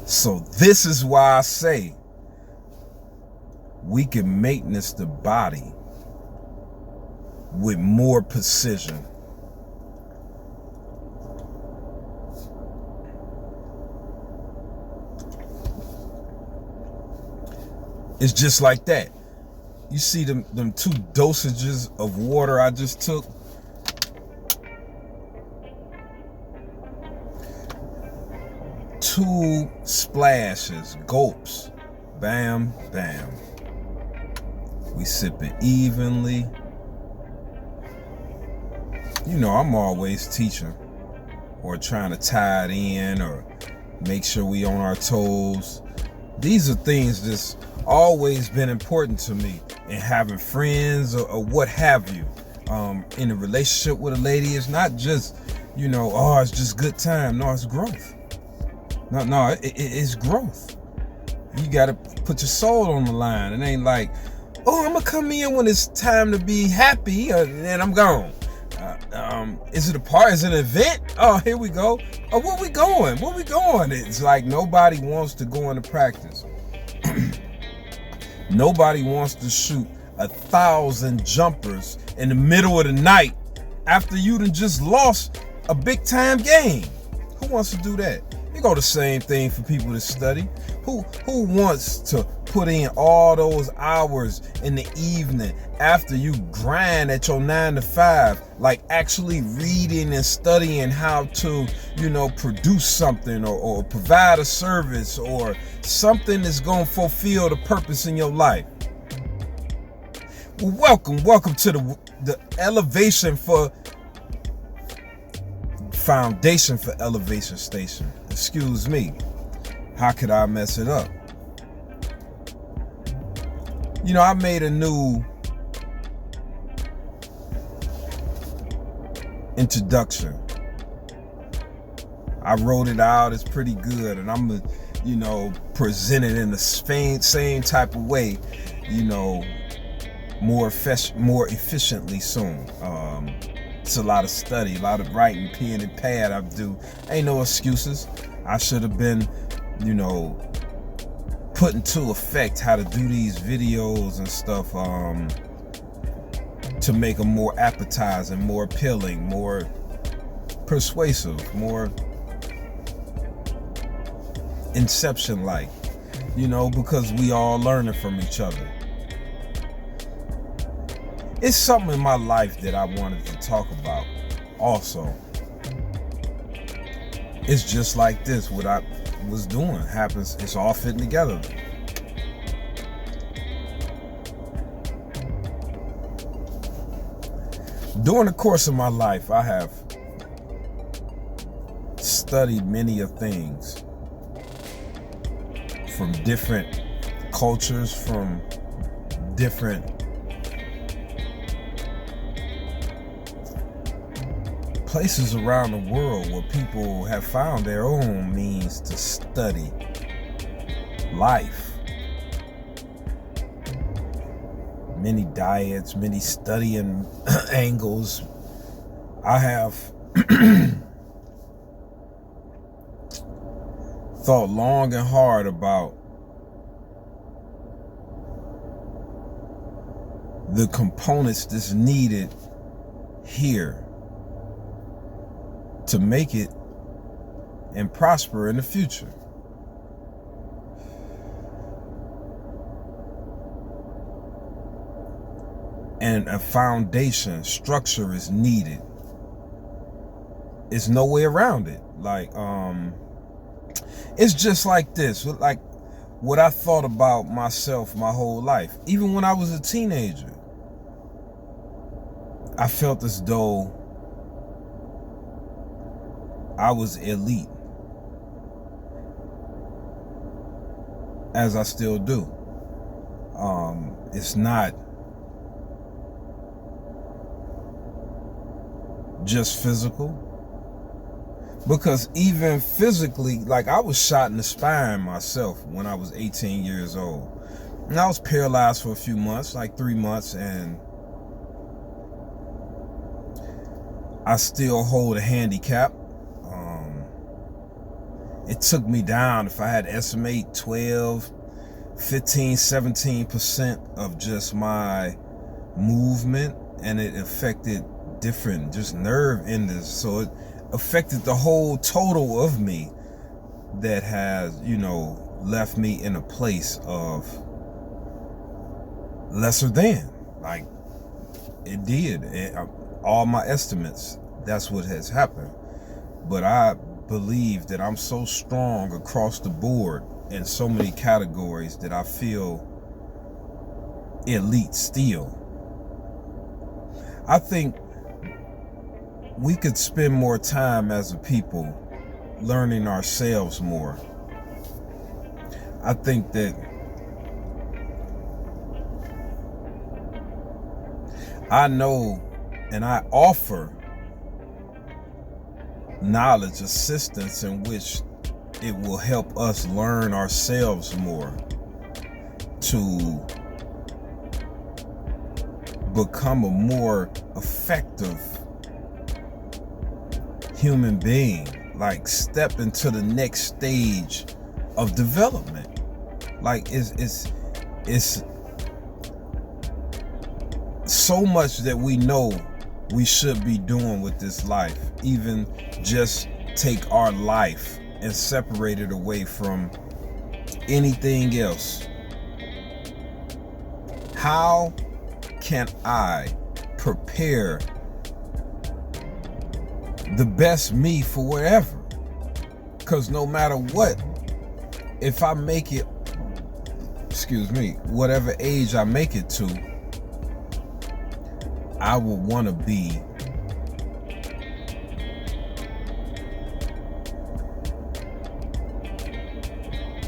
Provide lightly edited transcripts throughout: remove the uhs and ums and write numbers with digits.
So this is why I say we can maintenance the body with more precision. It's just like that. You see them 2 dosages of water I just took? Two splashes, gulps, bam, bam. We sip it evenly. You know, I'm always teaching or trying to tie it in or make sure we on our toes. These are things that's always been important to me in having friends or what have you. In a relationship with a lady, it's not just, you know, oh, it's just good time. No, it's growth. No, it's growth. You got to put your soul on the line. It ain't like, oh, I'm going to come in when it's time to be happy and I'm gone. Is it a party? Is it an event? Oh, here we go. Oh, where we going? Where we going? It's like nobody wants to go into practice. Nobody wants to shoot 1,000 jumpers in the middle of the night after you done just lost a big time game. Who wants to do that? You go the same thing for people that study. Who wants to put in all those hours in the evening after you grind at your 9 to 5, like actually reading and studying how to, you know, produce something or provide a service or something that's going to fulfill the purpose in your life? Well, welcome to the elevation for foundation for elevation station. Excuse me. How could I mess it up? You know, I made a new introduction. I wrote it out. It's pretty good, and I'm gonna, you know, present it in the same type of way, you know, more efficiently soon. It's a lot of study, a lot of writing, pen and pad I do. Ain't no excuses. I should have been, you know, put into effect how to do these videos and stuff to make them more appetizing, more appealing, more persuasive, more Inception-like, you know, because we all learning from each other. It's something in my life that I wanted to talk about also. It's just like this, what I was doing happens, it's all fitting together. During the course of my life, I have studied many of things from different cultures, from different places around the world where people have found their own means to study life. Many diets, many studying angles. I have thought long and hard about the components that's needed here to make it and prosper in the future. And a foundation, structure is needed. There's no way around it. Like, it's just like this. Like what I thought about myself my whole life. Even when I was a teenager, I felt as though I was elite, as I still do. It's not just physical, because even physically, like I was shot in the spine myself when I was 18 years old, and I was paralyzed for a few months, like 3 months, and I still hold a handicap. it took me down, if I had to estimate, 12, 15, 17% of just my movement, and it affected different just nerve endings. So it affected the whole total of me that has, left me in a place of lesser than. Like, it did. All my estimates, that's what has happened. But I believe that I'm so strong across the board in so many categories that I feel elite still. I think we could spend more time as a people learning ourselves more. I think that I know and I offer knowledge, assistance in which it will help us learn ourselves more to become a more effective human being, like step into the next stage of development. Like it's so much that we know we should be doing with this life. Even just take our life and separate it away from anything else. How can I prepare the best me for wherever? Because no matter what, if I make it, whatever age I make it to, I will want to be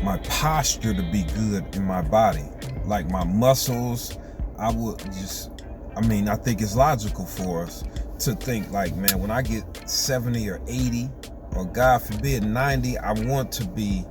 my posture to be good in my body. Like my muscles, I think it's logical for us to think like, man, when I get 70 or 80, or God forbid 90, I want to be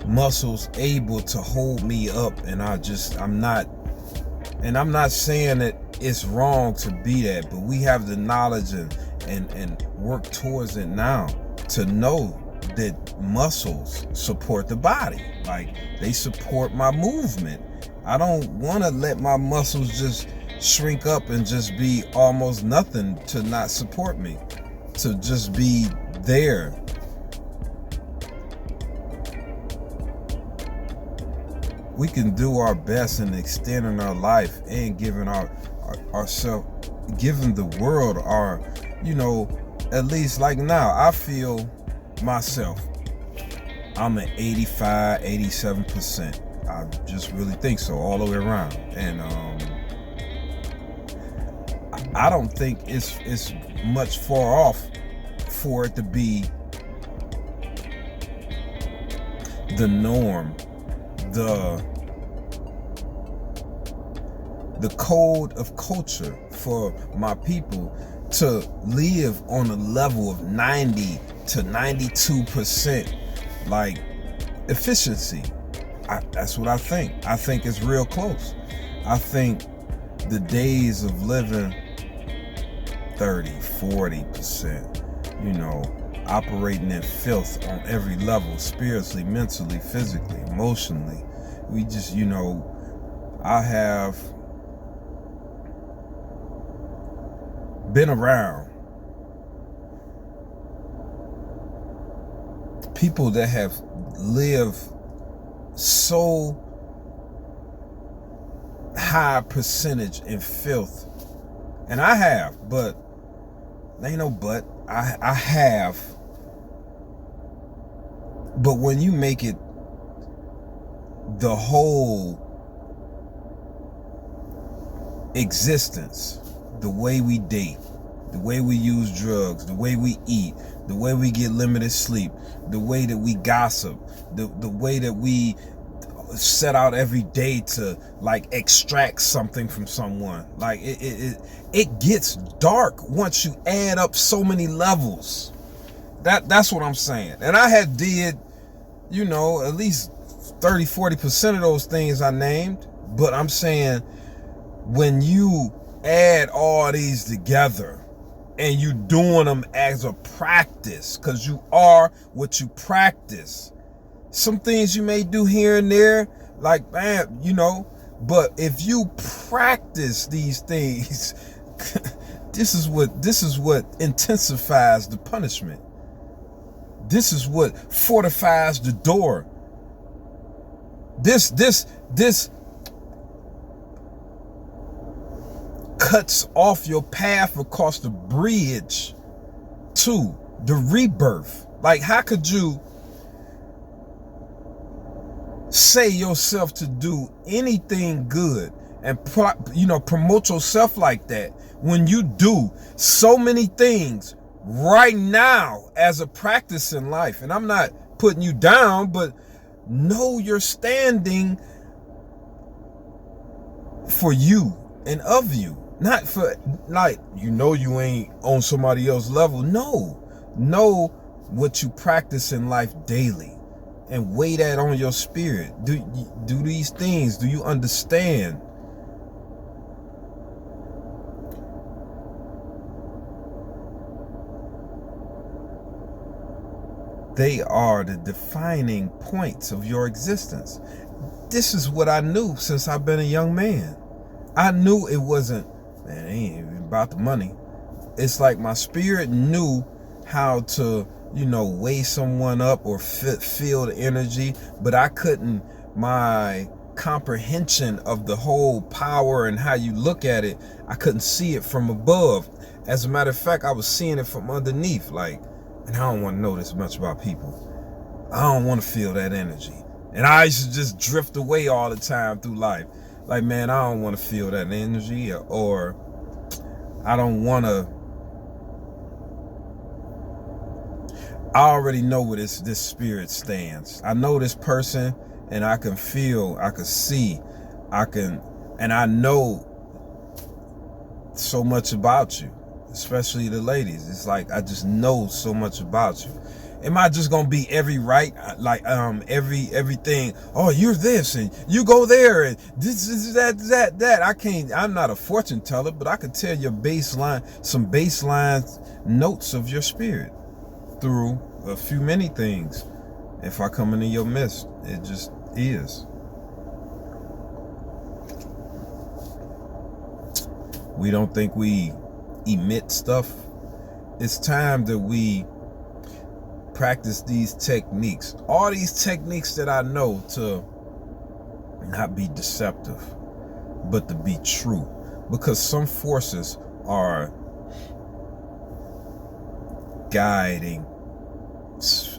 muscles able to hold me up. And I'm not saying that it's wrong to be that, but we have the knowledge and work towards it now to know that muscles support the body. Like, they support my movement. I don't want to let my muscles just shrink up and just be almost nothing to not support me, to just be there. We can do our best in extending our life and giving ourselves, giving the world our, at least like now, I feel myself, I'm at 85, 87%. I just really think so, all the way around. And I don't think it's much far off for it to be the norm, the code of culture for my people to live on a level of 90 to 92% like efficiency. That's what I think. I think it's real close. I think the days of living 30, 40%, operating in filth on every level, spiritually, mentally, physically, emotionally. We just, I have been around people that have lived so high percentage in filth. And I have, but ain't no but. I have. But when you make it the whole existence, the way we date, the way we use drugs, the way we eat, the way we get limited sleep, the way that we gossip, the way that we set out every day to like extract something from someone, like it gets dark once you add up so many levels. That's what I'm saying. And I had did, at least 30-40% of those things I named. But I'm saying, when you add all these together and you doing them as a practice, because you are what you practice. Some things you may do here and there, like, man, but if you practice these things, this is what intensifies the punishment. This is what fortifies the door. This cuts off your path across the bridge to the rebirth. Like, how could you say yourself to do anything good and promote yourself like that when you do so many things right now as a practice in life? And I'm not putting you down, but know your standing for you and of you, not for, like, you ain't on somebody else's level. No, know what you practice in life daily and weigh that on your spirit. Do these things. Do you understand? They are the defining points of your existence. This is what I knew since I've been a young man. I knew it wasn't, man, it ain't even about the money. It's like my spirit knew how to, weigh someone up or feel the energy, but I couldn't. My comprehension of the whole power and how you look at it, I couldn't see it from above. As a matter of fact, I was seeing it from underneath. Like, and I don't want to know this much about people. I don't want to feel that energy. And I used to just drift away all the time through life. Like, man, I don't want to feel that energy, or I don't want to. I already know where this spirit stands. I know this person, and I can feel, I can see, and I know so much about you, especially the ladies. It's like, I just know so much about you. Am I just gonna be everything? Oh, you're this and you go there and this is that. I can't. I'm not a fortune teller, but I can tell your some baseline notes of your spirit through many things. If I come into your midst, it just is. We don't think we emit stuff. It's time that we practice these techniques. All these techniques that I know, to not be deceptive, but to be true. Because some forces are guiding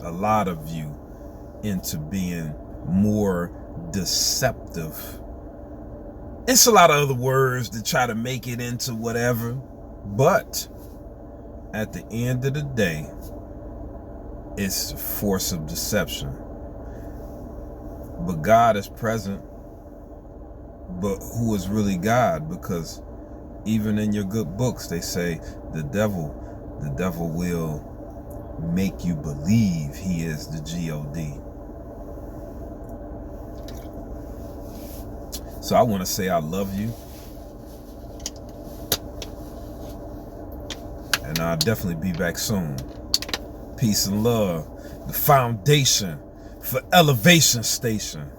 a lot of you into being more deceptive. It's a lot of other words to try to make it into whatever, but at the end of the day, it's force of deception. But God is present. But who is really God? Because even in your good books, they say the devil will make you believe he is the God. So I want to say I love you. And I'll definitely be back soon. Peace and love. The foundation for Elevation Station.